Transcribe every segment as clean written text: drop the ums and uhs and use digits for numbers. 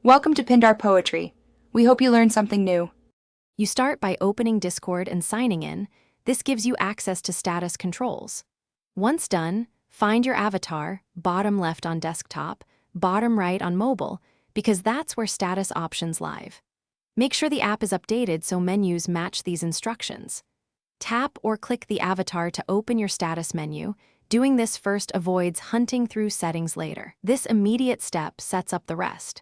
Welcome to Pindar Poetry. We hope you learned something new. You start by opening Discord and signing in. This gives you access to status controls. Once done, find your avatar, bottom left on desktop, bottom right on mobile, because that's where status options live. Make sure the app is updated so menus match these instructions. Tap or click the avatar to open your status menu. Doing this first avoids hunting through settings later. This immediate step sets up the rest.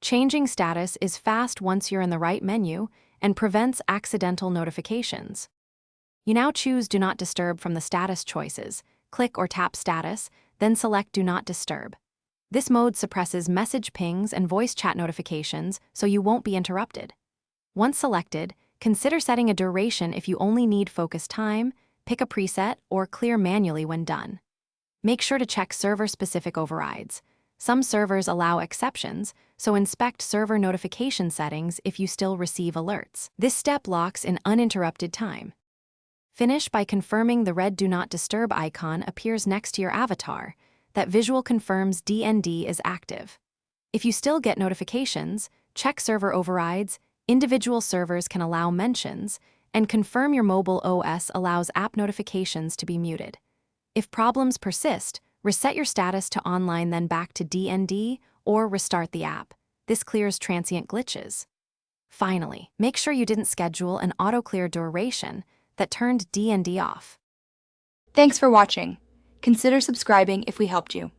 Changing status is fast once you're in the right menu and prevents accidental notifications. You now choose Do Not Disturb from the status choices. Click or tap Status, then select Do Not Disturb. This mode suppresses message pings and voice chat notifications so you won't be interrupted. Once selected, consider setting a duration if you only need focus time, pick a preset, or clear manually when done. Make sure to check server-specific overrides. Some servers allow exceptions, so inspect server notification settings if you still receive alerts. This step locks in uninterrupted time. Finish by confirming the red Do Not Disturb icon appears next to your avatar. That visual confirms DND is active. If you still get notifications, check server overrides, individual servers can allow mentions, and confirm your mobile OS allows app notifications to be muted. If problems persist, reset your status to online then back to DND or restart the app. This clears transient glitches. Finally, make sure you didn't schedule an auto-clear duration that turned DND off. Thanks for watching. Consider subscribing if we helped you.